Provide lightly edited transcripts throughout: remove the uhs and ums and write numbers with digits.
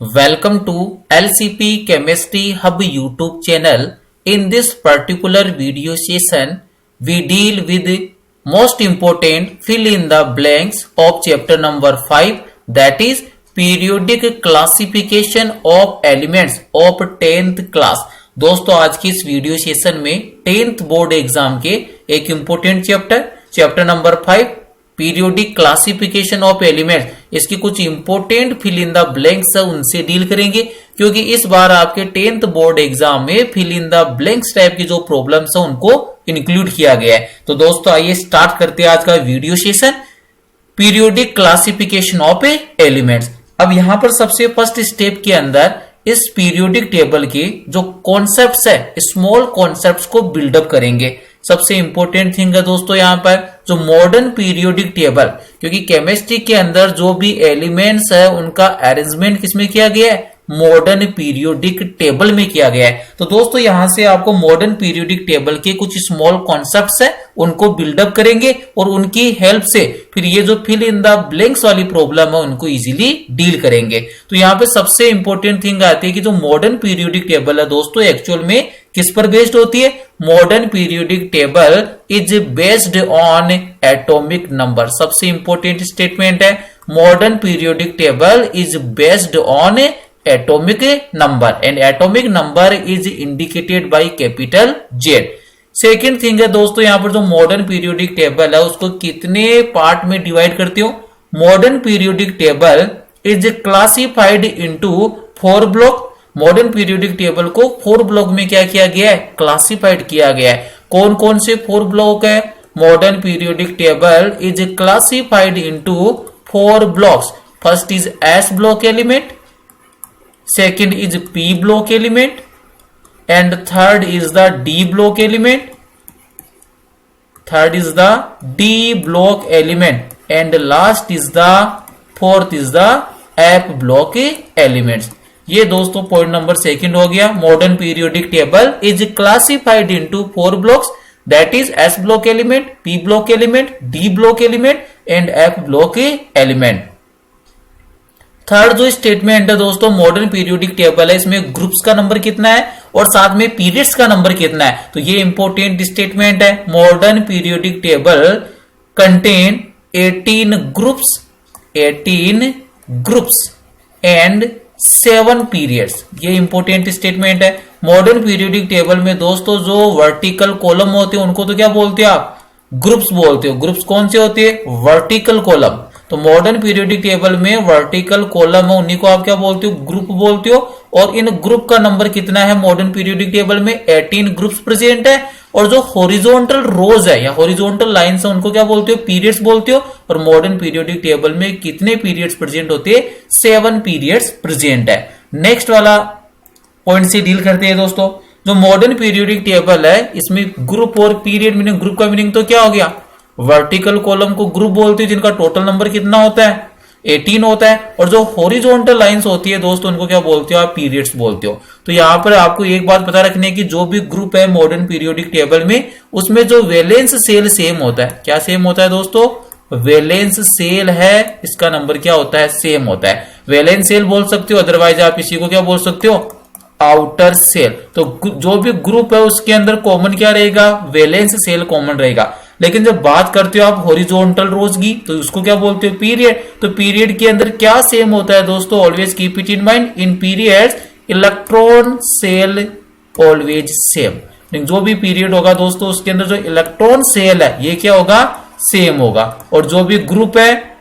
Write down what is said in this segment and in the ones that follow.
Welcome to LCP Chemistry Hub YouTube channel. In this particular video session, we deal with the most important fill in the blanks of chapter number 5, that is periodic classification of elements of 10th class. दोस्तों आज की इस video session में 10th board exam के एक important chapter number 5 periodic classification of elements, इसकी कुछ important fill in the blanks उनसे डील करेंगे, क्योंकि इस बार आपके 10th बोर्ड एग्जाम में fill in the blanks type की जो प्रॉब्लम्स है उनको इंक्लूड किया गया है। तो दोस्तों आइए स्टार्ट करते हैं आज का video session, periodic classification of elements. अब यहां पर सबसे फर्स्ट स्टेप के अंदर इस पीरियोडिक टेबल के जो कॉन्सेप्ट्स है, स्मॉल कॉन्सेप्ट्स को बिल्डअप करेंगे। सबसे इंपॉर्टेंट थिंग है दोस्तों यहाँ पर जो मॉडर्न पीरियोडिक टेबल, क्योंकि केमिस्ट्री के अंदर जो भी एलिमेंट्स है उनका अरेंजमेंट किसमें किया गया है, मॉडर्न पीरियोडिक टेबल में किया गया है। तो दोस्तों यहां से आपको मॉडर्न पीरियोडिक टेबल के कुछ स्मॉल कॉन्सेप्ट्स है उनको बिल्डअप करेंगे और उनकी हेल्प से फिर ये जो फिल इन द ब्लैंक्स वाली प्रॉब्लम है उनको इजीली डील करेंगे। तो यहाँ पे सबसे इंपॉर्टेंट थिंग आती है कि जो मॉडर्न पीरियोडिक टेबल है दोस्तों एक्चुअल में किस पर बेस्ड होती है। Modern periodic table is based on atomic number. सबसे इंपॉर्टेंट स्टेटमेंट है, modern periodic table is based on atomic number and atomic number is indicated by capital Z. Second thing है दोस्तों यहाँ पर जो मॉडर्न पीरियोडिक टेबल है उसको कितने पार्ट में डिवाइड करते हो। Modern periodic table is classified into 4 block. Modern periodic table को 4 ब्लॉक में क्या किया गया है, क्लासिफाइड किया गया है। कौन कौन से 4 ब्लॉक है, modern periodic table is classified into 4 blocks. First is S block element, second is P block element and third is the D block element, third is the D block element and last is the fourth is the F block elements। ये दोस्तों point number second हो गया। Modern periodic table is classified into 4 blocks, that is S block element, P block element, D block element and F block element। Third जो statement है दोस्तों modern periodic table है, इसमें groups का number कितना है और साथ में पीरियड्स का नंबर कितना है। तो ये इंपॉर्टेंट स्टेटमेंट है, modern periodic table contain 18 groups and 7 periods. ये इंपॉर्टेंट स्टेटमेंट है। मॉडर्न पीरियोडिक टेबल में दोस्तों जो वर्टिकल कॉलम होते हैं उनको तो क्या बोलते हो आप, ग्रुप्स बोलते हो। ग्रुप्स कौन से होते हैं, वर्टिकल कॉलम। तो मॉडर्न पीरियोडिक टेबल में वर्टिकल कॉलम है उन्हीं को आप क्या बोलते हो, ग्रुप बोलते हो। और इन ग्रुप का नंबर कितना है मॉडर्न पीरियोडिक टेबल में, 18 ग्रुप्स प्रेजेंट है। और जो हॉरिजॉन्टल रोज है या हॉरिजॉन्टल लाइंस है उनको क्या बोलते हो, पीरियड्स बोलते हो। और मॉडर्न पीरियोडिक टेबल में कितने पीरियड्स प्रेजेंट होते हैं, 7 पीरियड्स प्रेजेंट है। नेक्स्ट वाला पॉइंट से डील करते हैं दोस्तों, जो मॉडर्न पीरियोडिक टेबल है इसमें ग्रुप और पीरियड मीनिंग, ग्रुप का मीनिंग तो क्या हो गया, वर्टिकल कॉलम को ग्रुप बोलते हैं जिनका टोटल नंबर कितना होता है, 18 होता है। और जो हॉरिजॉन्टल लाइंस होती है दोस्तों उनको क्या बोलते हो आप, पीरियड्स बोलते हो। तो यहाँ पर आपको एक बात पता रखनी है कि जो भी ग्रुप है मॉडर्न पीरियोडिक टेबल में उसमें जो वैलेंस सेल सेम होता है। क्या सेम होता है दोस्तों, वैलेंस सेल है, इसका नंबर क्या होता है, सेम होता है। वैलेंस सेल बोल सकते हो, अदरवाइज आप इसी को क्या बोल सकते हो, आउटर सेल। तो जो भी ग्रुप है उसके अंदर कॉमन क्या रहेगा, वैलेंस सेल कॉमन रहेगा। लेकिन जब बात करते हो आप हॉरिजॉन्टल रोज की तो उसको क्या बोलते हो, पीरियड। तो पीरियड के अंदर क्या सेम होता है दोस्तों, always keep it in mind, in periods electron shell always same. जो भी पीरियड होगा दोस्तों उसके अंदर जो इलेक्ट्रॉन सेल है ये क्या होगा, सेम होगा। और जो भी ग्रुप है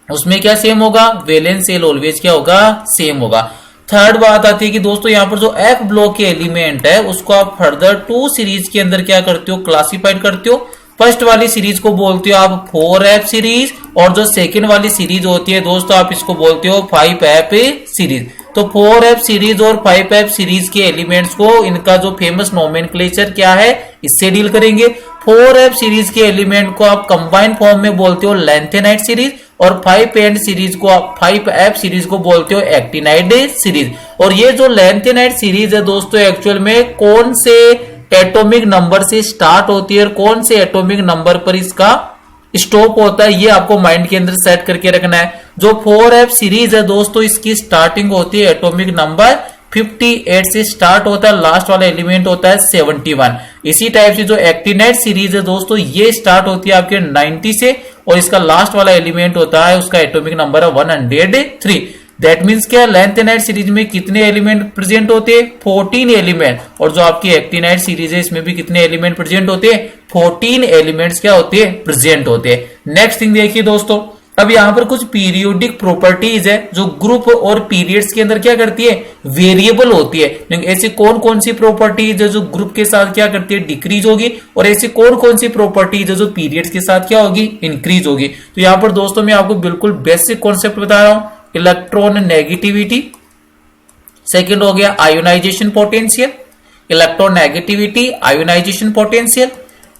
उसमें क्या सेम होगा, वैलेंस सेल ऑलवेज क्या होगा, सेम होगा। थर्ड बात आती है कि दोस्तों यहाँ पर जो एफ ब्लॉक के एलिमेंट है उसको आप फर्दर 2 सीरीज के अंदर क्या करते हो, क्लासिफाइड करते हो। फर्स्ट वाली सीरीज को बोलते हो आप 4F सीरीज और जो सेकंड वाली सीरीज होती है दोस्तों आप इसको बोलते हो 5F सीरीज। तो 4F सीरीज और 5F सीरीज के एलिमेंट्स को इनका जो फेमस नोमेनक्लेचर क्या है इससे डील करेंगे। 4F सीरीज के एलिमेंट को आप कंबाइंड फॉर्म में बोलते हो लैंथेनाइड सीरीज और 5F सीरीज को बोलते हो एक्टिनाइड सीरीज। और ये जो लैंथेनाइड सीरीज है दोस्तों एक्चुअल में कौन से एटॉमिक नंबर से स्टार्ट होती है और कौन से एटॉमिक नंबर पर इसका स्टॉप होता है, ये आपको माइंड के अंदर सेट करके रखना है। जो 4f सीरीज है दोस्तों, इसकी स्टार्टिंग होती है एटॉमिक नंबर 58 से स्टार्ट होता है, लास्ट वाला एलिमेंट होता है 71। इसी टाइप से जो एक्टिनाइड सीरीज है दोस्तों, ये स्टार्ट होती है आपके 90 से और इसका लास्ट वाला एलिमेंट होता है, उसका एटॉमिक नंबर है 103। दैट मीन्स क्या, लैंथेनाइड सीरीज में कितने एलिमेंट प्रेजेंट होते हैं, 14 एलिमेंट। और जो आपकी एक्टिनाइड सीरीज है इसमें भी कितने एलिमेंट प्रेजेंट होते हैं, 14 एलिमेंट्स क्या होते हैं, प्रेजेंट होते हैं। नेक्स्ट थिंग देखिए दोस्तों, अब यहां पर कुछ पीरियोडिक प्रॉपर्टीज है जो ग्रुप और पीरियड्स के अंदर क्या करती है, वेरिएबल होती है। लेकिन ऐसी कौन कौन सी प्रॉपर्टीज है जो ग्रुप के साथ क्या करती है, डिक्रीज होगी, और ऐसी कौन कौन सी प्रॉपर्टीज है जो पीरियड्स के साथ क्या होगी, इंक्रीज होगी। तो यहां पर दोस्तों मैं आपको बिल्कुल बेसिक कॉन्सेप्ट बता रहा हूं, इलेक्ट्रॉन नेगेटिविटी, सेकंड हो गया ionization potential, electron negativity, ionization potential,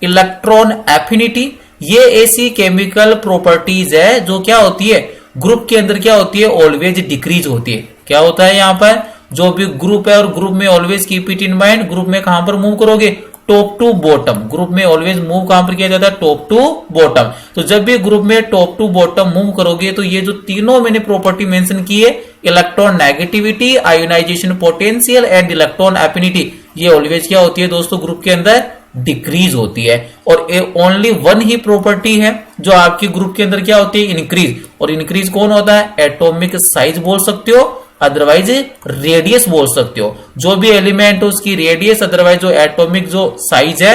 electron affinity. ये ऐसी केमिकल प्रॉपर्टीज है जो क्या होती है, ग्रुप के अंदर क्या होती है, ऑलवेज डिक्रीज होती है। क्या होता है यहाँ पर, जो भी ग्रुप है और ग्रुप में always keep it in mind, group में कहां पर मूव करोगे, टॉप टू बॉटम। ग्रुप में ऑलवेज मूव कहां पर किया जाता है, टॉप टू बॉटम। तो जब भी ग्रुप में टॉप टू बॉटम मूव करोगे तो ये जो तीनों मैंने प्रॉपर्टी मेंशन की है, electron negativity, ionization potential and electron affinity, ये ऑलवेज क्या होती है दोस्तों, ग्रुप के अंदर डिक्रीज होती है। और ओनली वन ही प्रॉपर्टी है जो आपकी ग्रुप के अंदर क्या होती है, इंक्रीज। और इंक्रीज कौन होता है, एटॉमिक साइज बोल सकते हो, अदरवाइज रेडियस बोल सकते हो। जो भी एलिमेंट हो उसकी रेडियस, अदरवाइज जो एटॉमिक जो साइज है,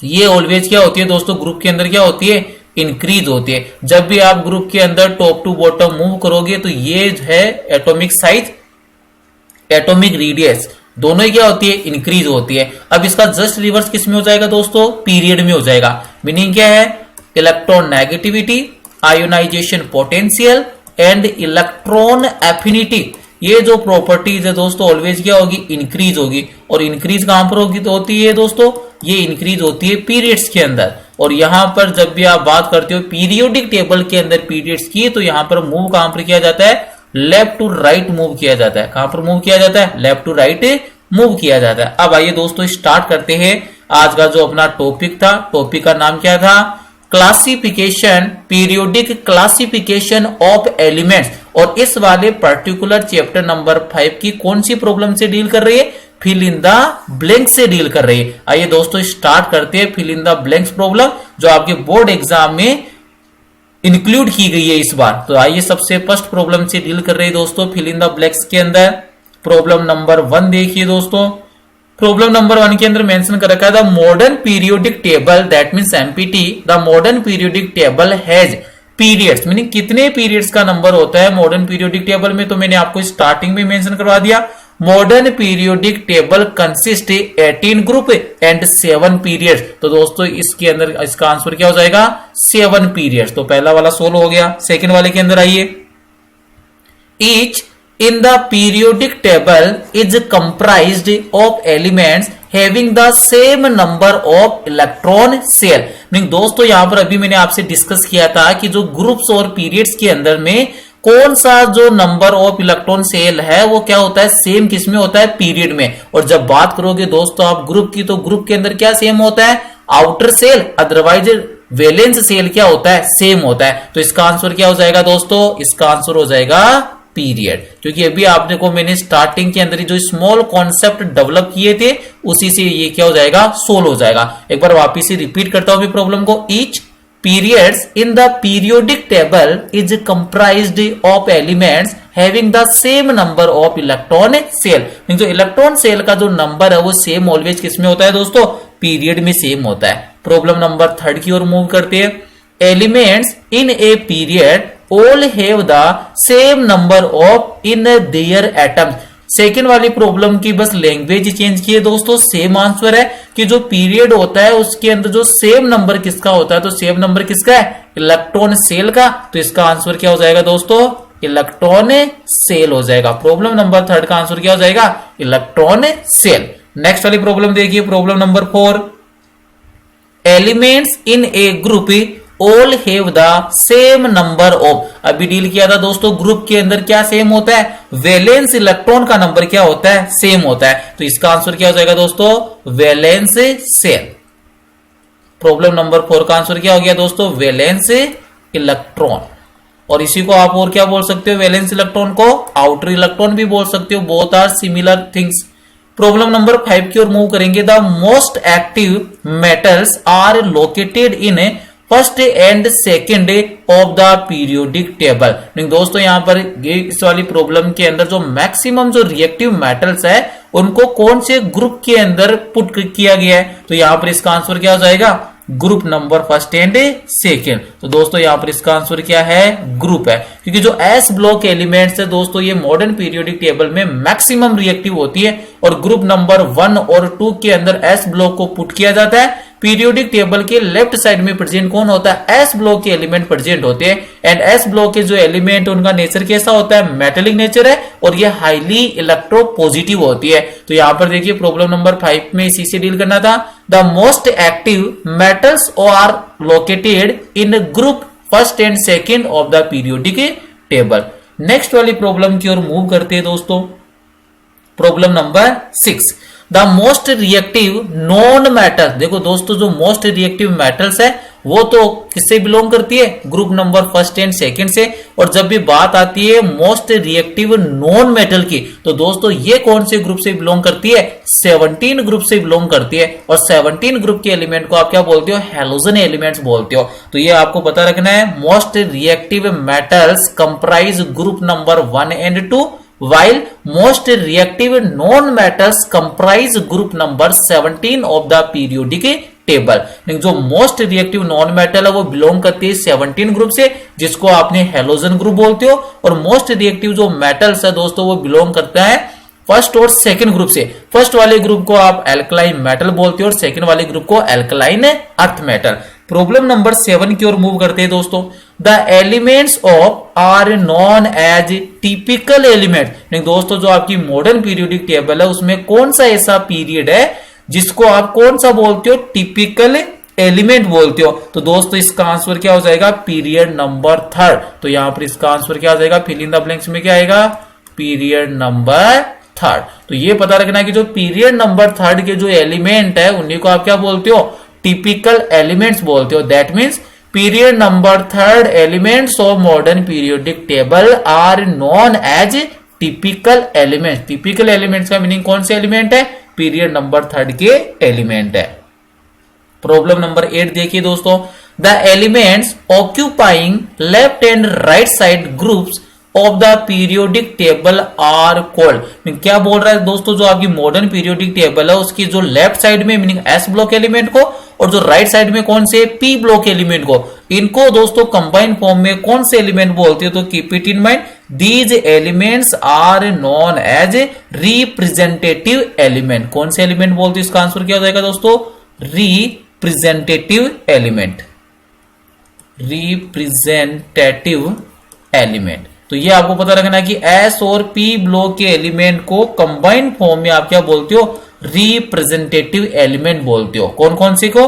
ये ऑलवेज क्या होती है दोस्तों, ग्रुप के अंदर क्या होती है, इंक्रीज होती है। जब भी आप ग्रुप के अंदर टॉप टू बॉटम मूव करोगे तो ये है एटॉमिक साइज, एटॉमिक रेडियस, दोनों ही क्या होती है, इंक्रीज होती है। अब इसका जस्ट रिवर्स किस में हो जाएगा दोस्तों, पीरियड में हो जाएगा। मीनिंग क्या है, electron negativity, ionization potential and electron affinity, ये जो प्रॉपर्टीज है दोस्तों ऑलवेज क्या होगी, इंक्रीज होगी। और इंक्रीज कहां पर होगी, तो होती है दोस्तों, ये इंक्रीज होती है पीरियड्स के अंदर। और यहां पर जब भी आप बात करते हो पीरियोडिक टेबल के अंदर पीरियड्स की, तो यहां पर मूव कहां पर किया जाता है, लेफ्ट टू राइट मूव किया जाता है। कहां पर मूव किया जाता है, लेफ्ट टू राइट मूव किया जाता है। अब आइए दोस्तों स्टार्ट करते हैं आज का जो अपना टॉपिक था। टॉपिक का नाम क्या था, classification, periodic classification of elements. और इस वाले पर्टिकुलर चैप्टर नंबर 5 की कौन सी प्रॉब्लम से डील कर रही है, फिल इन द ब्लैंक से डील कर रही है। आइए दोस्तों स्टार्ट करते हैं fill in the blanks problem, जो आपके बोर्ड एग्जाम में इंक्लूड की गई है इस बार। तो आइए सबसे फर्स्ट प्रॉब्लम से डील कर रहे हैं दोस्तों फिल इन द ब्लैंक्स के अंदर। प्रॉब्लम नंबर 1 देखिए दोस्तों, प्रॉब्लम नंबर 1 के अंदर मेंशन कर रखा है the modern periodic table, that means empty, the modern periodic table has periods, meaning कितने पीरियड्स का नंबर होता है मॉडर्न पीरियोडिक टेबल में। तो मैंने आपको स्टार्टिंग में मेंशन करवा दिया, modern periodic table consist 18 group and 7 periods. तो दोस्तों इसके अंदर इसका आंसर क्या हो जाएगा, 7 पीरियड्स। तो पहला वाला सोल्व हो गया। सेकंड वाले के अंदर आइए, each in the periodic table is comprised of elements having the same number of electron shell। Meaning दोस्तों यहां पर अभी मैंने आपसे डिस्कस किया था कि जो ग्रुप्स और पीरियड्स के अंदर में कौन सा जो नंबर ऑफ इलेक्ट्रॉन सेल है वो क्या होता है, सेम किसमें होता है, पीरियड में। और जब बात करोगे दोस्तों आप ग्रुप की, तो ग्रुप के अंदर क्या सेम होता है, outer shell, otherwise valence shell क्या होता है, सेम होता है। तो इसका आंसर क्या हो जाएगा दोस्तों, इसका आंसर हो जाएगा पीरियड। क्योंकि अभी आपने को मैंने स्टार्टिंग के अंदर जो स्मॉल कॉन्सेप्ट डेवलप किए थे उसी से ये क्या हो जाएगा, सोल्व हो जाएगा। एक बार वापिस से रिपीट करता हूं प्रॉब्लम को, each periods in the periodic table is comprised of elements having the same number of electron shell. जो इलेक्ट्रॉन सेल का जो नंबर है वो सेम ऑलवेज किसमें होता है दोस्तों, पीरियड में सेम होता है। प्रॉब्लम नंबर 3 की ओर मूव करते हैं, elements in a period all have the same number of in their atoms। Second वाली प्रॉब्लम की बस लैंग्वेज चेंज की है दोस्तों, सेम आंसर है कि जो पीरियड होता है उसके अंदर जो सेम नंबर किसका होता है, तो सेम नंबर किसका है, इलेक्ट्रॉन सेल का। तो इसका आंसर क्या हो जाएगा दोस्तों, इलेक्ट्रॉन सेल हो जाएगा। प्रॉब्लम नंबर 3 का आंसर क्या हो जाएगा, इलेक्ट्रॉन सेल। नेक्स्ट वाली प्रॉब्लम देखिए, problem number 4, elements in a group all have the same number of. अभी डील किया था दोस्तों ग्रुप के अंदर क्या सेम होता है, वैलेंस इलेक्ट्रॉन का नंबर क्या होता है, सेम होता है। तो इसका आंसर क्या हो जाएगा दोस्तों, वैलेंस सेल। प्रॉब्लम नंबर 4 का आंसर क्या हो गया दोस्तों, वैलेंस इलेक्ट्रॉन। और इसी को आप और क्या बोल सकते हो, वैलेंस इलेक्ट्रॉन को आउटर इलेक्ट्रॉन भी बोल सकते हो। Both are similar things. Problem number 5 की ओर मूव करेंगे। The most active metals are located in first and second of the periodic table. दोस्तों यहां पर इस वाली प्रॉब्लम के अंदर जो मैक्सिमम जो रिएक्टिव मेटल्स है उनको कौन से ग्रुप के अंदर पुट किया गया है, तो यहां पर इसका आंसर क्या हो जाएगा, group number first and second. तो दोस्तों यहां पर इसका आंसर क्या है, ग्रुप है, क्योंकि जो एस ब्लॉक एलिमेंट्स है दोस्तों ये मॉडर्न पीरियोडिक टेबल में मैक्सिमम रिएक्टिव होती है और ग्रुप नंबर 1 और 2 के अंदर एस ब्लॉक को पुट किया जाता है। पीरियोडिक टेबल के लेफ्ट साइड में प्रेजेंट कौन होता है, एस ब्लॉक के एलिमेंट प्रेजेंट होते हैं। एंड एस ब्लॉक के जो एलिमेंट उनका नेचर कैसा होता है, मेटेलिक नेचर है और ये हाईली इलेक्ट्रोपॉजिटिव होती है। तो यहां पर देखिए प्रॉब्लम नंबर 5 में इसी से डील करना था। The most active metals are located in group first and second of the periodic table. Next वाली प्रॉब्लम की ओर मूव करते हैं दोस्तों। Problem number 6, the most reactive non metal. देखो दोस्तों जो मोस्ट रिएक्टिव मेटल्स है वो तो किससे बिलोंग करती है, group number first and second से। और जब भी बात आती है मोस्ट रिएक्टिव नॉन मेटल की, तो दोस्तों ये कौन से ग्रुप से बिलोंग करती है, 17 ग्रुप से बिलोंग करती है। और 17 ग्रुप के एलिमेंट को आप क्या बोलते हो, हैलोजन एलिमेंट्स बोलते हो। तो ये आपको पता रखना है, most reactive metals comprise group number 1 and 2 while most reactive non-metals comprise group number 17 of the periodic table। जो मोस्ट रिएक्टिव नॉन मेटल है वो बिलोंग करती है 17 ग्रुप से, जिसको आपने हेलोजन ग्रुप बोलते हो। और मोस्ट रिएक्टिव जो मेटल्स है दोस्तों वो बिलोंग करता है फर्स्ट और सेकंड ग्रुप से। फर्स्ट वाले ग्रुप को आप एल्कलाइन मेटल बोलते हो और सेकंड वाले ग्रुप को alkaline earth metal. Problem number 7 की ओर मूव करते हैं दोस्तों। The elements of are known as typical element. दोस्तों जो आपकी मॉडर्न पीरियोडिक टेबल है उसमें कौन सा ऐसा पीरियड है जिसको आप कौन सा बोलते हो, टिपिकल एलिमेंट बोलते हो। तो दोस्तों इसका आंसर क्या हो जाएगा, पीरियड नंबर 3। तो यहां पर इसका आंसर क्या हो जाएगा, फिल इन द ब्लैंक्स में क्या आएगा, पीरियड नंबर 3। तो ये पता रखना है कि जो पीरियड नंबर 3 के जो एलिमेंट है उन्हीं को आप क्या बोलते हो, टिपिकल एलिमेंट्स बोलते हो। That means period number 3 elements of modern periodic table are known as typical elements. Typical elements का मीनिंग कौन से एलिमेंट है, पीरियड नंबर 3 के एलिमेंट है। प्रॉब्लम नंबर 8 देखिए दोस्तों। The elements occupying left and right side groups of the periodic table are called. क्या बोल रहा है दोस्तों, जो आपकी मॉडर्न पीरियोडिक टेबल है उसकी जो लेफ्ट साइड में मीनिंग एस ब्लॉक एलिमेंट को और जो राइट साइड में कौन से पी ब्लॉक एलिमेंट को, इनको दोस्तों कंबाइंड फॉर्म में कौन से एलिमेंट बोलते हो, तो keep it in mind these elements are known as representative element. कौन से एलिमेंट बोलते हो, इसका आंसर क्या हो जाएगा दोस्तों, रिप्रेजेंटेटिव एलिमेंट। Representative element. तो ये आपको पता रखना है कि एस और पी ब्लॉक के एलिमेंट को कंबाइंड फॉर्म में आप क्या बोलते हो, रिप्रेजेंटेटिव एलिमेंट बोलते हो। कौन कौन से को,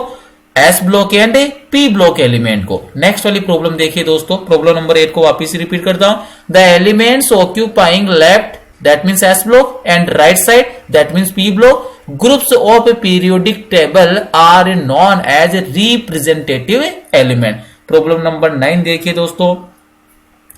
S block and P block element को। नेक्स्ट वाली प्रॉब्लम देखिए दोस्तों। प्रॉब्लम नंबर 8 को वापिस रिपीट करता हूं। The elements occupying left that means S block and right side that means P block groups of periodic table are known as representative element. Problem number 9 देखिए दोस्तों।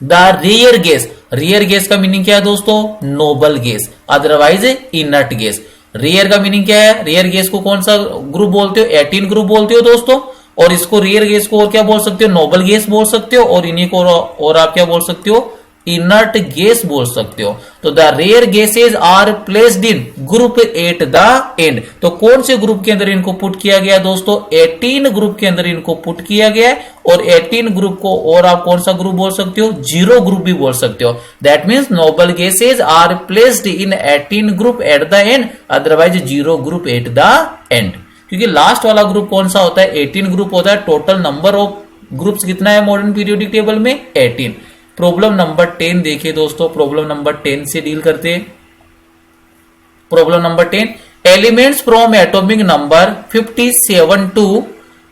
The rare gas. Rare gas का meaning क्या है दोस्तों, noble gas, otherwise inert gas. Rare का meaning क्या है, rare gas को कौन सा ग्रुप बोलते हो, 18 ग्रुप बोलते हो दोस्तों। और इसको रेयर गैस को और क्या बोल सकते हो, नोबल गैस बोल सकते हो। और इन्हीं को और आप क्या बोल सकते हो, इनर्ट गैस बोल सकते हो। तो the rare gases are placed in group at the end. तो कौन से ग्रुप के अंदर इनको पुट किया गया दोस्तों, 18 ग्रुप के अंदर इनको पुट किया गया है। और 18 ग्रुप को और आप कौन सा ग्रुप बोल सकते हो, 0 ग्रुप भी बोल सकते हो। That means noble gases are placed in 18 group at the end, otherwise 0 group at the end. क्योंकि लास्ट वाला ग्रुप कौन सा होता है, 18 ग्रुप होता है। टोटल नंबर ऑफ ग्रुप्स कितना है मॉडर्न पीरियोडिक टेबल में, 18। प्रॉब्लम नंबर 10 देखिए दोस्तों। प्रॉब्लम नंबर 10 से डील करते हैं। Problem number 10, elements from atomic number 57 to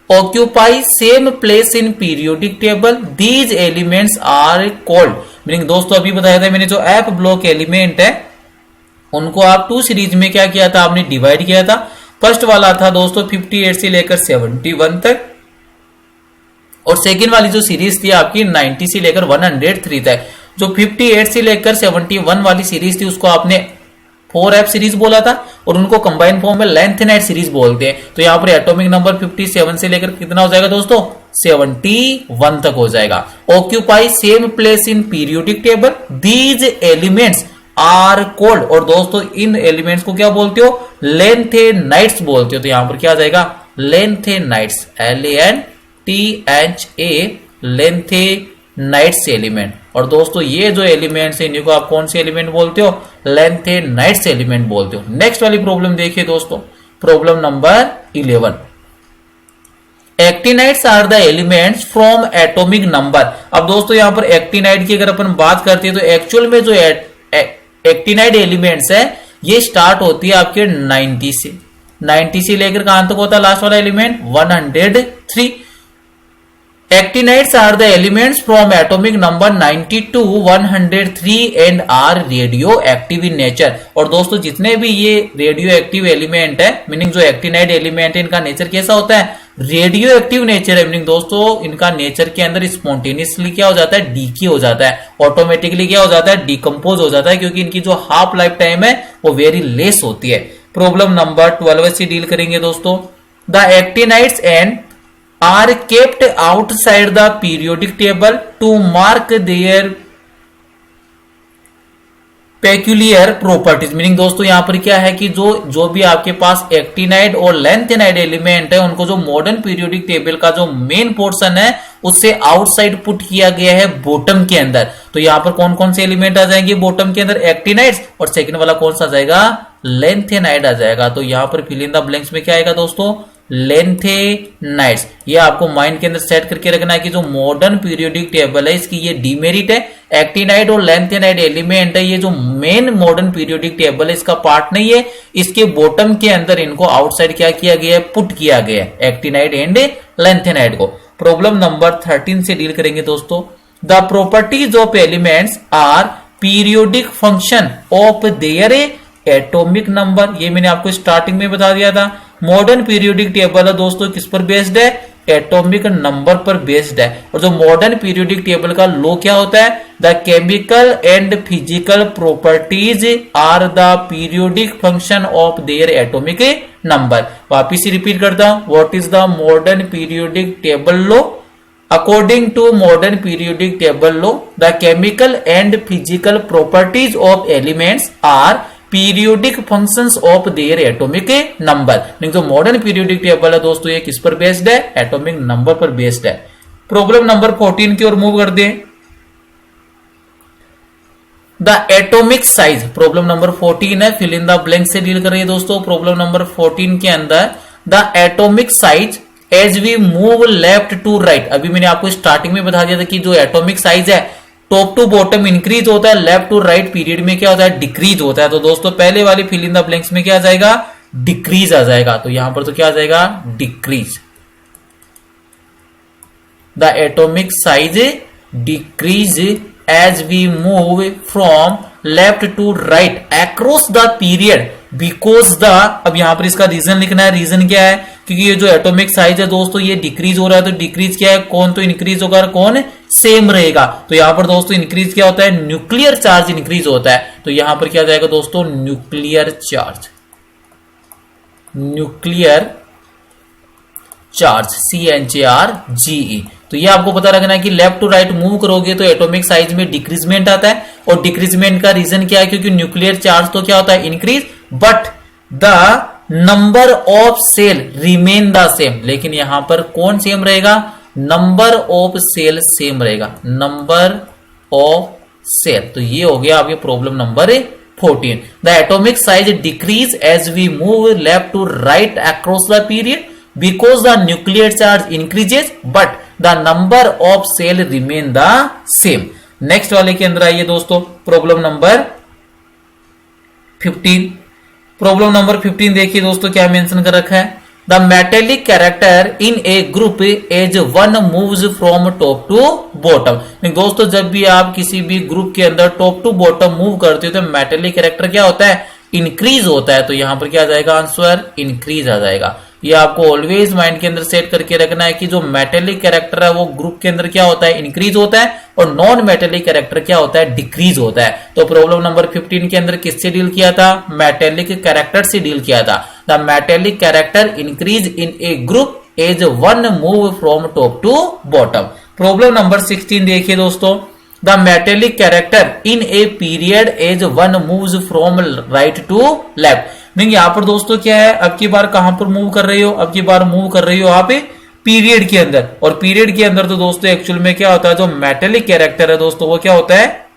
occupy same place in periodic table, these elements are called. Meaning दोस्तों अभी बताया था मैंने, जो एफ ब्लॉक एलिमेंट है उनको आप 2 सीरीज में क्या किया था, आपने डिवाइड किया था। फर्स्ट वाला था दोस्तों 58 से लेकर 71 तक, और सेकेंड वाली जो सीरीज थी आपकी 90 से लेकर 103 तक। जो 58 से लेकर 71 वाली सीरीज थी उसको आपने 4F सीरीज बोला था, और उनको कंबाइन फॉर्म में लेंथेनाइट सीरीज बोलते हैं। तो यहां पर एटॉमिक नंबर 57 से लेकर कितना हो जाएगा दोस्तों, 71 तक हो जाएगा। Occupy same place in periodic table, these elements are called, और दोस्तों इन एलिमेंट्स को क्या बोलते हो, लेंथेनाइट्स बोलते हो। तो यहां पर क्या आ जाएगा, लेंथेनाइट्स, LANTHA, लेंथेनाइट्स एलिमेंट। और दोस्तों ये जो एलिमेंट्स है इनको आप कौन से एलिमेंट बोलते हो, लेंथेनाइट्स एलिमेंट बोलते हो। नेक्स्ट वाली प्रॉब्लम देखिए दोस्तों, problem number 11। Actinides are the elements from atomic number. अब दोस्तों यहां पर एक्टिनाइट की अगर अपन बात करते हैं तो एक्चुअल में जो एक्टिनाइट एलिमेंट्स है ये स्टार्ट होती है आपके 90 से, 90 से लेकर कहां तक होता है लास्ट वाला element, 103। Actinides are the elements from atomic number 90 to 103 and are radioactive in nature। और दोस्तों जितने भी ये रेडियो एक्टिव एलिमेंट है, मीनिंग जो एक्टिनाइड एलिमेंट है इनका नेचर कैसा होता है, रेडियो एक्टिव नेचर है। मीनिंग दोस्तों इनका नेचर के अंदर स्पॉन्टेनियसली क्या हो जाता है, डीके हो जाता है, ऑटोमेटिकली क्या हो जाता है, डिकम्पोज हो जाता है, क्योंकि इनकी जो हाफ लाइफ टाइम है वो वेरी लेस होती है। प्रॉब्लम नंबर 12 से डील करेंगे दोस्तों। The actinides and are kept outside the periodic table to mark their peculiar properties। Meaning दोस्तों यहां पर क्या है कि जो भी आपके पास एक्टिनाइड और लेंथेनाइड एलिमेंट है उनको जो मॉडर्न पीरियोडिक टेबल का जो मेन पोर्शन है उससे आउटसाइड पुट किया गया है बॉटम के अंदर। तो यहां पर कौन कौन से एलिमेंट आ जाएंगे बॉटम के अंदर, एक्टिनाइड्स, और सेकंड वाला कौन सा आ जाएगा, लेंथेनाइड आ जाएगा। तो यहां पर फिल इन द ब्लैंक्स में क्या आएगा दोस्तों, लेंथेनाइड्स। ये आपको माइंड के अंदर सेट करके रखना है कि जो मॉडर्न पीरियोडिक टेबल है इसकी ये डीमेरिट है, एक्टिनाइड और लेंथेनाइड एलिमेंट है ये जो मेन मॉडर्न पीरियोडिक टेबल है इसका पार्ट नहीं है, इसके बॉटम के अंदर इनको आउटसाइड क्या किया गया है, पुट किया गया है, एक्टिनाइड एंड लेंथेनाइड को। प्रॉब्लम नंबर 13 से डील करेंगे दोस्तों। The properties of elements are periodic function of their atomic number. ये मैंने आपको स्टार्टिंग में बता दिया था। मॉडर्न पीरियोडिक टेबल है दोस्तों किस पर बेस्ड है, एटॉमिक नंबर पर बेस्ड है। और जो मॉडर्न पीरियोडिक टेबल का लॉ क्या होता है, the chemical and physical properties are the periodic function of their atomic number. वापिस रिपीट करता हूं, what is the modern periodic table law. According to modern periodic table law, the chemical and physical properties of elements are periodic functions of their atomic number। जो modern periodic table है दोस्तों ये किस पर based है, atomic number पर based है। Problem number 14 की ओर मूव कर दें। The atomic size, problem number 14 है, फिल इन द ब्लैंक से डील कर रही है दोस्तों। प्रॉब्लम नंबर 14 के अंदर the atomic size as we move left to right. अभी मैंने आपको स्टार्टिंग में बता दिया था कि जो एटॉमिक साइज है टॉप टू बॉटम इंक्रीज होता है, लेफ्ट टू राइट पीरियड में क्या होता है, डिक्रीज होता है। तो दोस्तों पहले वाली फिल इन द ब्लैंक्स में क्या आ जाएगा, डिक्रीज आ जाएगा। तो यहां पर तो क्या आ जाएगा, decrease. The atomic size decrease as we move from left to right across the period because the, अब यहां पर इसका रीजन लिखना है। रीजन क्या है, क्योंकि ये जो एटॉमिक साइज है दोस्तों ये डिक्रीज हो रहा है, तो डिक्रीज क्या है, कौन तो इंक्रीज होगा और कौन सेम रहेगा। तो यहां पर दोस्तों इंक्रीज क्या होता है, न्यूक्लियर चार्ज इंक्रीज होता है। तो यहां पर क्या जाएगा दोस्तों, nuclear charge, nuclear charge, CHARGE। तो ये आपको पता रखना है कि लेफ्ट टू राइट मूव करोगे तो एटॉमिक साइज में डिक्रीजमेंट आता है, और डिक्रीजमेंट का रीजन क्या है, क्योंकि न्यूक्लियर चार्ज तो क्या होता है, increase, but the number of shell remain the same. लेकिन यहां पर कौन सेम रहेगा, नंबर ऑफ सेल सेम रहेगा, नंबर ऑफ सेल। तो ये हो गया आपके problem number 14। The atomic size decrease as we move left to right across the period because the nuclear charge increases but the number of shell remain the same. Next वाले के अंदर आइए दोस्तों, प्रॉब्लम नंबर 15। प्रॉब्लम नंबर 15 देखिए दोस्तों क्या mention कर रखा है, the metallic character in a group as one moves from top to bottom. दोस्तों जब भी आप किसी भी ग्रुप के अंदर टॉप टू बॉटम मूव करते हो तो मेटेलिक कैरेक्टर क्या होता है, इंक्रीज होता है, तो यहां पर क्या आ जाएगा आंसर, इंक्रीज आ जाएगा। ये आपको ऑलवेज माइंड के अंदर सेट करके रखना है कि जो मेटेलिक कैरेक्टर है वो ग्रुप के अंदर क्या होता है, इंक्रीज होता है, और नॉन मेटेलिक कैरेक्टर क्या होता है, डिक्रीज होता है। तो प्रॉब्लम नंबर 15 के अंदर किससे डील किया था, मेटेलिक कैरेक्टर से डील किया था। The metallic character increase in a group as one move from top to bottom. Problem number 16 देखिए दोस्तों, the metallic character in a period as one moves from right to left. नहीं, यहां पर दोस्तों क्या है, अब की बार कहां पर मूव कर रही हो, अब की बार मूव कर रही हो आप पीरियड के अंदर, और पीरियड के अंदर तो दोस्तों एक्चुअल में क्या होता है, जो मेटेलिक कैरेक्टर है दोस्तों वो क्या होता है,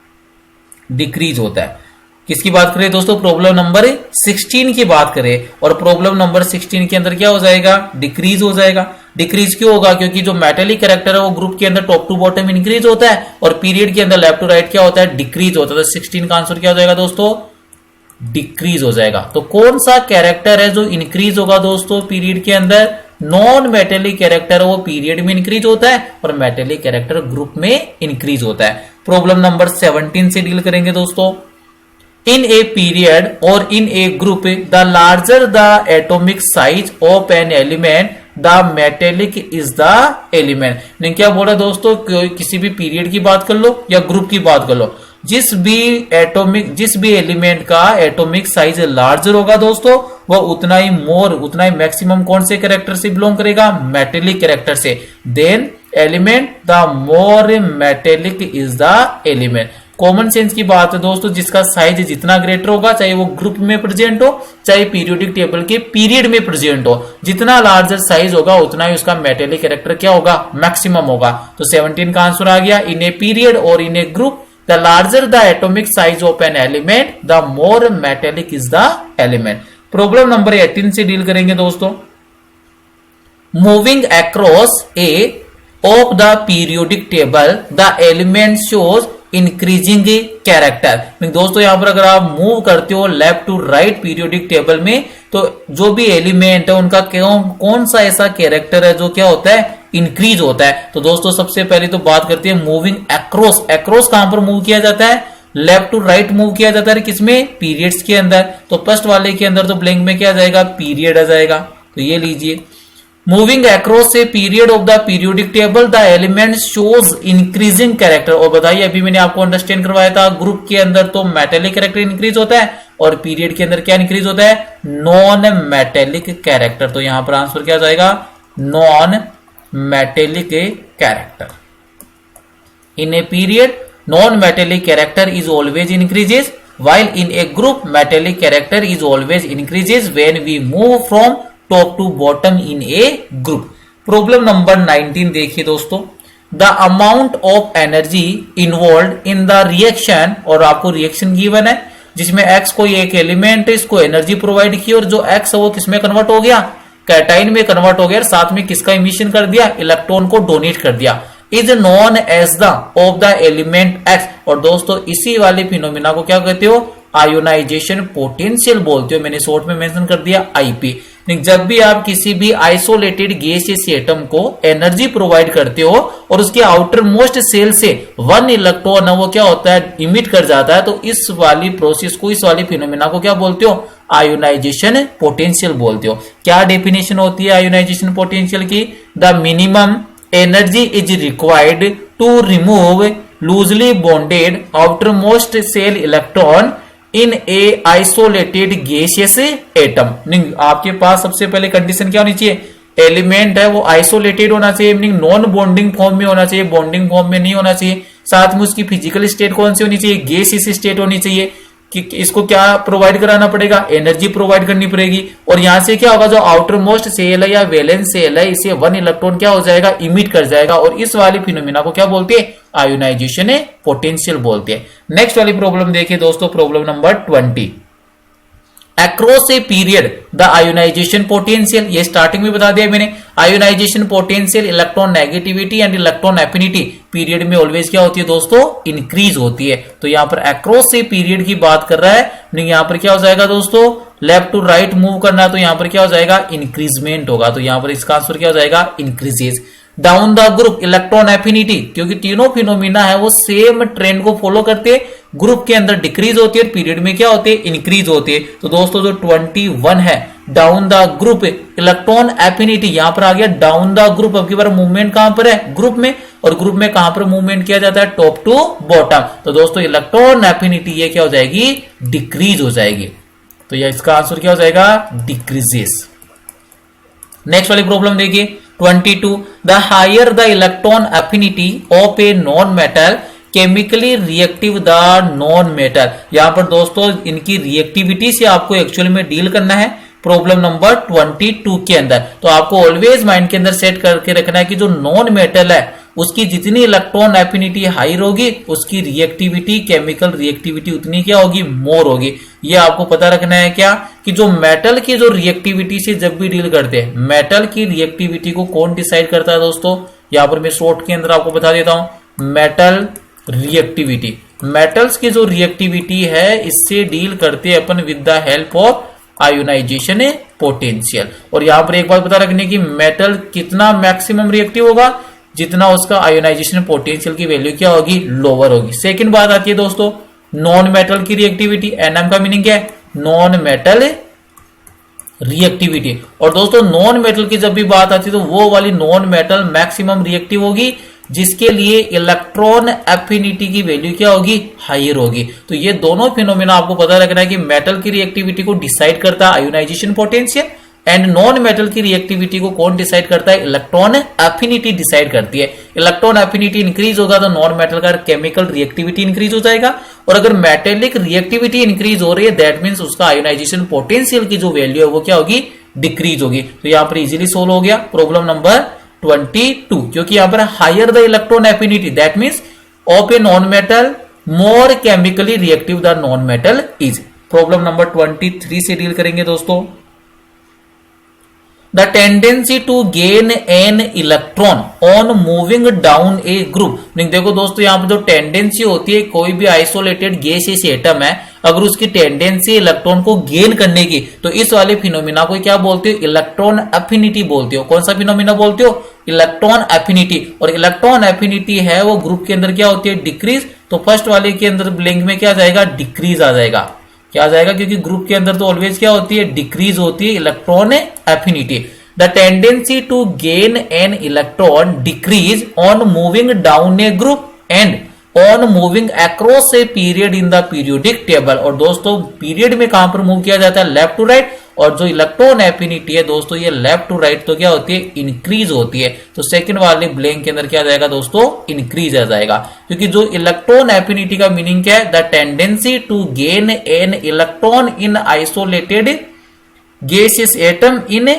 डिक्रीज होता है। किसकी बात करें दोस्तों, प्रॉब्लम नंबर 16 की बात करें, और प्रॉब्लम नंबर 16 के अंदर क्या हो जाएगा, डिक्रीज हो जाएगा। डिक्रीज क्यों होगा, क्योंकि जो मेटेलिक कैरेक्टर है वो ग्रुप के अंदर टॉप टू बॉटम इंक्रीज होता है, और पीरियड के अंदर लेफ्ट टू राइट क्या होता है, डिक्रीज होता है। तो 16 का आंसर क्या हो जाएगा दोस्तों, डिक्रीज हो जाएगा। तो कौन सा कैरेक्टर है जो इंक्रीज होगा दोस्तों पीरियड के अंदर, नॉन मेटेलिक कैरेक्टर वो पीरियड में इंक्रीज होता है, और मेटेलिक कैरेक्टर ग्रुप में इंक्रीज होता है। प्रॉब्लम नंबर 17 से डील करेंगे दोस्तों, इन ए पीरियड और in a group the larger the atomic size of an element the metallic is the element. नहीं, क्या बोला दोस्तों, किसी भी पीरियड की बात कर लो या ग्रुप की बात कर लो, जिस भी एलिमेंट का एटॉमिक साइज लार्जर होगा दोस्तों वह उतना ही मैक्सिमम कौन से कैरेक्टर से बिलोंग करेगा, मेटेलिक कैरेक्टर से। Then element the more metallic is the element. Common sense की बात है दोस्तों, जिसका साइज जितना ग्रेटर होगा, चाहे वो ग्रुप में प्रेजेंट हो चाहे पीरियोडिक टेबल के पीरियड में प्रेजेंट हो, जितना लार्जर साइज होगा उतना ही उसका मेटेलिक कैरेक्टर क्या होगा, मैक्सिमम होगा। तो 17 का आंसर आ गया, इन ए पीरियड और in a group the larger the atomic size of an element the more metallic is the element. Problem number 18 से डील करेंगे दोस्तों, moving across a of the periodic table the element shows increasing character. दोस्तों यहां पर अगर आप move करते हो left to right periodic table में, तो जो भी एलिमेंट है उनका कौन सा ऐसा कैरेक्टर है जो क्या होता है, इंक्रीज होता है। तो दोस्तों सबसे पहले तो बात करते हैं मूविंग अक्रॉस। अक्रॉस कहां पर मूव किया जाता है, लेफ्ट टू राइट मूव किया जाता है, किसमें, पीरियड्स के अंदर। तो फर्स्ट वाले के अंदर तो ब्लैंक में क्या आ जाएगा, पीरियड आ जाएगा। तो ये लीजिए, moving across a period of the periodic table the element shows increasing character. और बताइए, अभी मैंने आपको अंडरस्टैंड करवाया था, ग्रुप के अंदर तो मेटेलिक कैरेक्टर इंक्रीज होता है और पीरियड के अंदर क्या इंक्रीज होता है, नॉन मेटेलिक कैरेक्टर। तो यहां पर आंसर क्या जाएगा, non metallic character. In a period non metallic character is always increases, while in a group metallic character is always increases when we move from top to bottom in a group। Problem number 19 देखिए दोस्तों, the amount of energy involve in the reaction, और आपको reaction given है जिसमें x कोई एक element है, इसको एनर्जी प्रोवाइड की, और जो x है वो किसमें कन्वर्ट हो गया, कैटाइन में कन्वर्ट हो गया, साथ में किसका इमिशन कर दिया, इलेक्ट्रॉन को डोनेट कर दिया, is known as the of the element X. और दोस्तों इसी वाले फिनोमिना को क्या कहते हो, आयोनाइजेशन पोटेंशियल बोलते हो। मैंने शॉर्ट में मेंशन कर दिया आईपी। जब भी आप किसी भी आइसोलेटेड गैसियस एटम को एनर्जी प्रोवाइड करते हो और उसके आउटर मोस्ट सेल से वन इलेक्ट्रॉन है वो क्या होता है, इमिट कर जाता है, तो इस वाली प्रोसेस को, इस वाली फिनोमिना को क्या बोलते हो, आयोनाइजेशन पोटेंशियल बोलते हो। क्या डेफिनेशन होती है आयोनाइजेशन पोटेंशियल की, the minimum energy is required to remove loosely bonded outermost cell electron in a isolated gaseous atom। नहीं, आपके पास सबसे पहले कंडीशन क्या होनी चाहिए, एलिमेंट है वो आइसोलेटेड होना चाहिए, मीनिंग नॉन बॉन्डिंग फॉर्म में होना चाहिए, बॉन्डिंग फॉर्म में नहीं होना चाहिए। साथ में उसकी फिजिकल स्टेट कौन सी होनी चाहिए, गैसियस स्टेट होनी चाहिए। कि इसको क्या प्रोवाइड कराना पड़ेगा, एनर्जी प्रोवाइड करनी पड़ेगी। और यहां से क्या होगा, जो आउटर मोस्ट सेल है या वैलेंस सेल है, इसे वन इलेक्ट्रॉन क्या हो जाएगा, इमिट कर जाएगा। और इस वाली फिनोमिना को क्या बोलते हैं, आयोनाइजेशन पोटेंशियल बोलते हैं। नेक्स्ट वाली प्रॉब्लम देखिए दोस्तों, problem number 20, across a period the ionization potential. ये स्टार्टिंग में बता दिया मैंने, ionization potential, electron negativity and electron affinity period में ऑलवेज क्या होती है दोस्तों, इंक्रीज होती है। तो यहां पर अक्रॉस ए पीरियड की बात कर रहा है, यहां पर क्या हो जाएगा दोस्तों, लेफ्ट टू राइट मूव करना, तो यहां पर क्या हो जाएगा, इंक्रीजमेंट होगा। तो यहां पर इसका आंसर क्या हो जाएगा, increases. Down the group electron affinity, क्योंकि तीनों फिनोमिना है वो सेम ट्रेंड को फॉलो करते हैं, ग्रुप के अंदर डिक्रीज होती है, पीरियड में क्या होती है, इंक्रीज होती है। तो दोस्तों जो 21 है down the group electron affinity, यहां पर आ गया डाउन द ग्रुप। अब की बार मूवमेंट कहां पर है, ग्रुप में, और ग्रुप में कहां पर मूवमेंट किया जाता है, टॉप टू बॉटम। तो दोस्तों इलेक्ट्रॉन एफिनिटी ये क्या हो जाएगी, डिक्रीज हो जाएगी। तो ये इसका आंसर क्या हो जाएगा, डिक्रीजेस। नेक्स्ट वाली प्रॉब्लम देखिए 22, the higher the electron affinity of a non metal chemically reactive the non metal. यहां पर दोस्तों इनकी रिएक्टिविटी से आपको एक्चुअल में डील करना है प्रॉब्लम नंबर 22 के अंदर। तो आपको ऑलवेज माइंड के अंदर सेट करके रखना है कि जो नॉन मेटल है उसकी जितनी इलेक्ट्रॉन एफिनिटी हायर होगी उसकी रिएक्टिविटी, केमिकल रिएक्टिविटी उतनी क्या होगी, मोर होगी। ये आपको पता रखना है क्या, कि जो मेटल की जो रिएक्टिविटी से जब भी डील करते हैं, मेटल की रिएक्टिविटी को कौन डिसाइड करता है दोस्तों, यहां पर मैं शॉर्ट के अंदर आपको बता देता हूं, मेटल रिएक्टिविटी। मेटल्स की जो रिएक्टिविटी है इससे डील करते हैं अपन with the help of ionisation potential. और यहां पर एक बात पता रखने की, मेटल कितना मैक्सिमम रिएक्टिव होगा, जितना उसका आयोनाइजेशन पोटेंशियल की वैल्यू क्या होगी, लोअर होगी। सेकंड बात आती है दोस्तों नॉन मेटल की रिएक्टिविटी। एनएम का मीनिंग क्या है, नॉन मेटल रिएक्टिविटी। और दोस्तों नॉन मेटल की जब भी बात आती है तो वो वाली नॉन मेटल मैक्सिमम रिएक्टिव होगी जिसके लिए इलेक्ट्रॉन एफिनिटी की वैल्यू क्या होगी, हायर होगी। तो ये दोनों फिनोमेना आपको पता रखना है कि मेटल की रिएक्टिविटी को डिसाइड करता है ionization potential, and non metal की रिएक्टिविटी को कौन डिसाइड करता है, इलेक्ट्रॉन एफिनिटी डिसाइड करती है। इलेक्ट्रॉन एफिनिटी इंक्रीज होगा तो नॉन मेटल का केमिकल रिएक्टिविटी इंक्रीज हो जाएगा, और अगर मेटेलिक रिएक्टिविटी इंक्रीज हो रही है दैट मींस उसका आयोनाइजेशन पोटेंशियल की जो वैल्यू है वो क्या होगी, डिक्रीज होगी। तो यहां पर इजीली सोल्व हो गया प्रॉब्लम नंबर 22, क्योंकि यहां पर higher the electron affinity that means of a non metal more chemically reactive the non metal is. Problem number 23 से डील करेंगे दोस्तों। The tendency to gain an electron on moving down a group। देखो दोस्तों यहाँ पर जो tendency होती है, कोई भी आइसोलेटेड गैसियस एटम है अगर उसकी टेंडेंसी इलेक्ट्रॉन को गेन करने की, तो इस वाले फिनोमिना को क्या बोलते हो, इलेक्ट्रॉन एफिनिटी बोलते हो। कौन सा फिनोमिना बोलते हो, इलेक्ट्रॉन एफिनिटी। और इलेक्ट्रॉन एफिनिटी है वो ग्रुप के अंदर क्या होती है, डिक्रीज। तो फर्स्ट वाले के अंदर ब्लैंक में क्या जाएगा, डिक्रीज आ जाएगा। क्या आ जाएगा, क्योंकि ग्रुप के अंदर तो ऑलवेज क्या होती है, डिक्रीज होती है electron affinity. The tendency to gain an electron decrease on moving down a group and on moving across a period in the periodic table. और दोस्तों पीरियड में कहां पर मूव किया जाता है, लेफ्ट टू राइट। और जो इलेक्ट्रॉन एफिनिटी है दोस्तों ये लेफ्ट टू राइट तो क्या होती है, इंक्रीज होती है। तो सेकंड वाले ब्लैंक के अंदर क्या जाएगा दोस्तों, इंक्रीज आ जाएगा, क्योंकि जो इलेक्ट्रॉन एफिनिटी का मीनिंग क्या है, the tendency to gain an electron in isolated gaseous atom in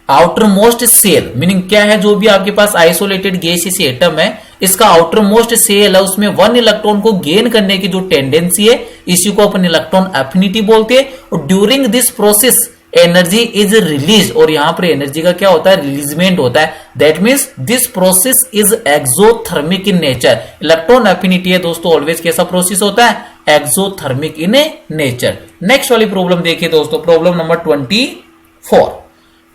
outer most shell. Meaning क्या है, जो भी आपके पास आइसोलेटेड गैसियस एटम है इसका आउटर मोस्ट सेल है उसमें वन इलेक्ट्रॉन को गेन करने की जो टेंडेंसी है इसी को अपन इलेक्ट्रॉन एफिनिटी बोलते हैं। और during this process energy is release, और यहां पर एनर्जी का क्या होता है, रिलीजमेंट होता है। That means this process is exothermic in nature. Electron affinity है दोस्तों ऑलवेज कैसा प्रोसेस होता है, एक्सोथर्मिक इन नेचर। नेक्स्ट वाली प्रॉब्लम देखिए दोस्तों, problem number 24,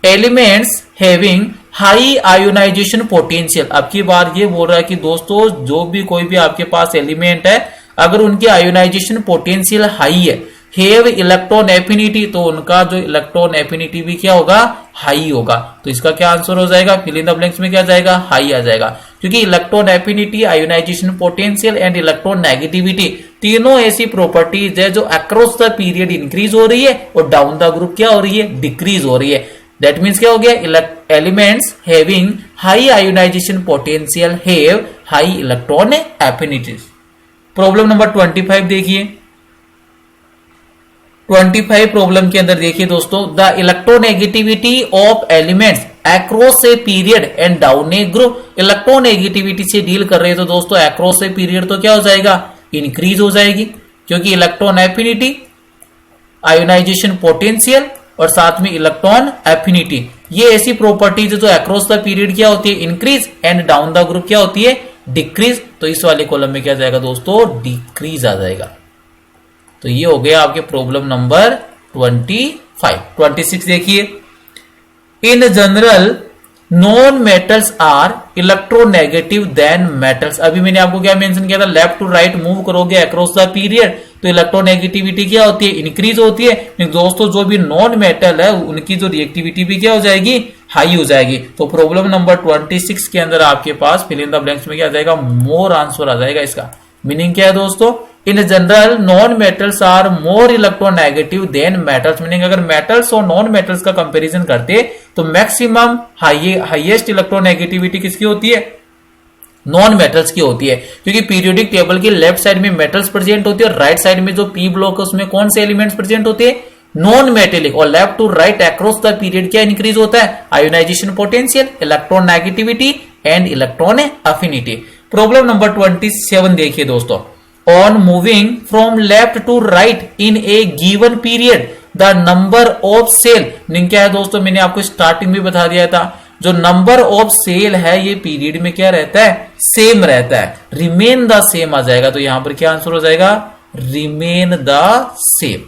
elements having high ionization potential. अब की बार ये बोल रहा है कि दोस्तों जो भी कोई भी आपके पास एलिमेंट है अगर उनकी आयोनाइजेशन पोटेंशियल हाई है, हैव इलेक्ट्रॉन एफिनिटी, तो उनका जो इलेक्ट्रॉन एफिनिटी भी क्या होगा, हाई होगा। तो इसका क्या आंसर हो जाएगा, फिल इन द ब्लैंक्स में क्या जाएगा, हाई आ जाएगा। क्योंकि electron affinity, ionization potential and electron negativity तीनों ऐसी प्रॉपर्टीज है जो अक्रॉस द पीरियड इंक्रीज हो रही है और डाउन द ग्रुप क्या हो रही है, डिक्रीज हो रही है। दैट मीन्स क्या हो गया, elements having high ionization potential have high electron affinities. Problem number 25 देखिए। 25 प्रॉब्लम के अंदर देखिए दोस्तों, the electronegativity of elements across a period and down a group. Electronegativity से डील कर रहे हैं तो दोस्तों अक्रॉस ए पीरियड तो क्या हो जाएगा, इंक्रीज हो जाएगी, क्योंकि इलेक्ट्रॉन एफिनिटी, आयोनाइजेशन पोटेंशियल और साथ में इलेक्ट्रॉन एफिनिटी ये ऐसी प्रॉपर्टीज जो अक्रॉस द पीरियड क्या होती है, increase, and down the group क्या होती है, डिक्रीज। तो इस वाले कॉलम में क्या जाएगा दोस्तों, डिक्रीज आ जाएगा। तो ये हो गया आपके प्रॉब्लम नंबर 25। 26 देखिए, in general non metals are electronegative than metals. अभी मैंने आपको क्या मेंशन किया था, लेफ्ट टू राइट मूव करोगे अक्रॉस द पीरियड तो इलेक्ट्रोनेगेटिविटी क्या होती है, इंक्रीज होती है। दोस्तों जो भी नॉन मेटल है उनकी जो रिएक्टिविटी भी क्या हो जाएगी, हाई हो जाएगी। तो प्रॉब्लम नंबर 26 के अंदर आपके पास फिल इन द ब्लैंक्स में क्या आ जाएगा, मोर आंसर आ जाएगा। इसका मीनिंग क्या है दोस्तों, in general non metals are more electronegative than metals. Meaning अगर मेटल्स और नॉन मेटल्स का कंपैरिजन करते तो मैक्सिमम हाईएस्ट इलेक्ट्रोनेगेटिविटी किसकी होती है, नॉन मेटल्स की होती है। क्योंकि पीरियोडिक टेबल की लेफ्ट साइड में मेटल्स प्रेजेंट होती है और राइट साइड में जो पी ब्लॉक है उसमें कौन से एलिमेंट्स प्रेजेंट होते हैं, नॉन मेटेलिक। और left to right across the period क्या इंक्रीज होता है, ionization potential, electronegativity and electron affinity. Problem number 27 देखिए दोस्तों, on moving from left to right in a given period the number of shell. Meaning क्या है दोस्तों, मैंने आपको स्टार्टिंग में बता दिया था, जो नंबर ऑफ सेल है ये पीरियड में क्या रहता है, सेम रहता है, रिमेन द सेम आ जाएगा। तो यहां पर क्या आंसर हो जाएगा, रिमेन द सेम।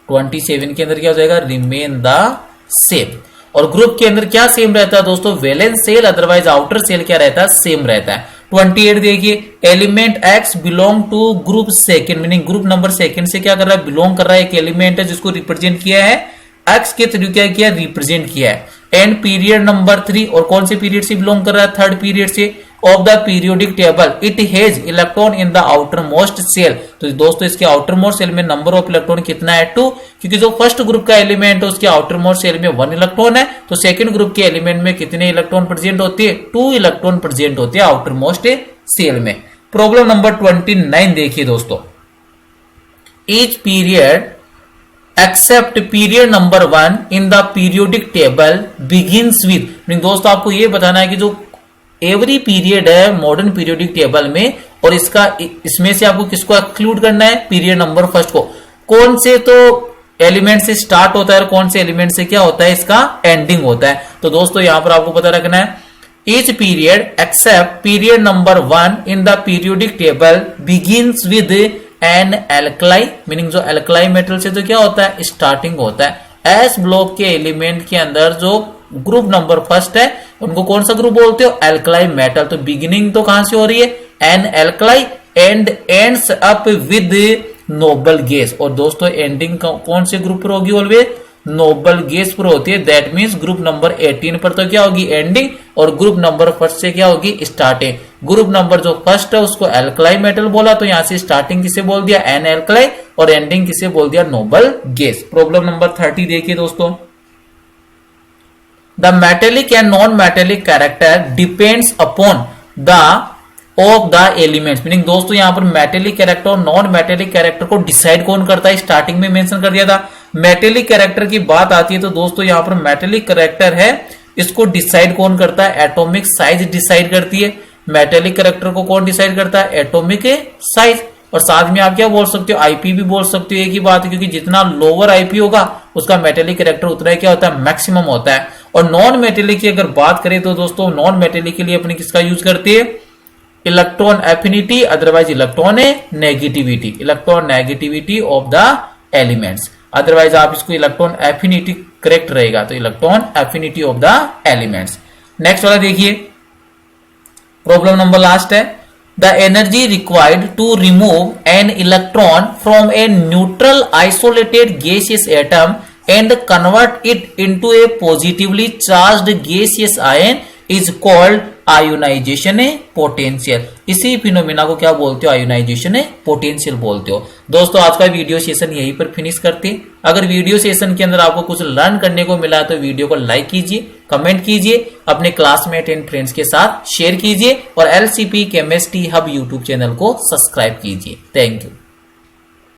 27 के अंदर क्या हो जाएगा, रिमेन द सेम। और ग्रुप के अंदर क्या सेम रहता है दोस्तों, valence shell, otherwise outer shell क्या रहता है, सेम रहता है। 28 देखिए, element X belong to group second. Meaning group number second से क्या कर रहा है, बिलोंग कर रहा है, एक एलिमेंट है जिसको रिप्रेजेंट किया है एक्स के थ्रू, क्या किया, रिप्रेजेंट किया है। एंड पीरियड नंबर 3, और कौन से पीरियड से बिलोंग कर रहा है, थर्ड पीरियड से, of the periodic table it has electron in the outer most shell. तो दोस्तों इसके आउटर मोस्ट सेल में नंबर ऑफ इलेक्ट्रॉन कितना है, 2। क्योंकि जो फर्स्ट ग्रुप का एलिमेंट है उसके आउटर मोस्ट सेल में 1 इलेक्ट्रॉन है, तो सेकंड ग्रुप के एलिमेंट में कितने इलेक्ट्रॉन प्रेजेंट होते हैं, 2 इलेक्ट्रॉन प्रेजेंट होते हैं आउटर मोस्ट सेल में। प्रॉब्लम नंबर 29 देखिए दोस्तों, each period except period number 1 in the periodic table begins with. दोस्तों आपको यह बताना है कि जो एवरी पीरियड है मॉडर्न पीरियोडिक टेबल में, और इसमें से आपको किसको एक्सक्लूड करना है, पीरियड नंबर फर्स्ट को। कौन से तो एलिमेंट से स्टार्ट होता है और कौन से एलिमेंट से क्या होता है, इसका एंडिंग होता है। तो दोस्तों यहां पर आपको पता रखना है, each period except period number 1 in the periodic table begins with an alkali. Meaning जो एल्कलाई मेटल से तो क्या होता है, स्टार्टिंग होता है। एस ब्लॉक के एलिमेंट के अंदर जो ग्रुप नंबर फर्स्ट है उनको कौन सा ग्रुप बोलते हो, एल्कलाई मेटल। तो बिगिनिंग तो कहां से हो रही है, an alkali, and ends up with noble gas. और दोस्तों एंडिंग कौन से ग्रुप पर होगी, ऑलवेज नोबल गैस पर होती है। दैट मींस ग्रुप नंबर 18 पर तो क्या होगी, एंडिंग, और ग्रुप नंबर फर्स्ट से क्या होगी, स्टार्टिंग। ग्रुप नंबर जो फर्स्ट है उसको एल्कलाई मेटल बोला, तो यहां से स्टार्टिंग किसे बोल दिया, एन एल्कलाई, और एंडिंग किसे बोल दिया, नोबल गैस। प्रॉब्लम नंबर 30 देखिए दोस्तों, the metallic and non metallic character depends upon the of the elements. Meaning दोस्तों यहां पर मेटेलिक कैरेक्टर और नॉन मेटेलिक कैरेक्टर को डिसाइड कौन करता है, स्टार्टिंग में मेंशन कर दिया था। मेटेलिक कैरेक्टर की बात आती है तो दोस्तों यहां पर मेटेलिक कैरेक्टर है, इसको डिसाइड कौन करता है, एटॉमिक साइज डिसाइड करती है। मेटेलिक कैरेक्टर को कौन डिसाइड करता है, एटॉमिक साइज। और साथ में आप क्या बोल सकते हो, आईपी भी बोल सकते हो, एक ही बात है, क्योंकि जितना लोअर आईपी होगा उसका मेटेलिक कैरेक्टर उतना ही क्या होता है, मैक्सिमम होता है। और नॉन मेटेलिक की अगर बात करें तो दोस्तों नॉन मेटेलिक के लिए अपने किसका यूज करते हैं, electron affinity, otherwise electron negativity, electron negativity of the elements. Otherwise आप इसको इलेक्ट्रॉन एफिनिटी करेक्ट रहेगा, तो electron affinity of the elements. Next वाला देखिए, प्रॉब्लम नंबर लास्ट है, the energy required to remove an electron from a neutral isolated gaseous atom and convert it into a positively charged gaseous ion is called ionization potential. इसी phenomena को क्या बोलते हो, ionization potential बोलते हो। दोस्तों आज का वीडियो सेशन यहीं पर फिनिश करते हैं। अगर वीडियो सेशन के अंदर आपको कुछ लर्न करने को मिला तो वीडियो को लाइक कीजिए, कमेंट कीजिए, अपने क्लासमेट एंड फ्रेंड्स के साथ शेयर कीजिए और LCP chemistry hub YouTube channel को सब्सक्राइब कीजिए। Thank you.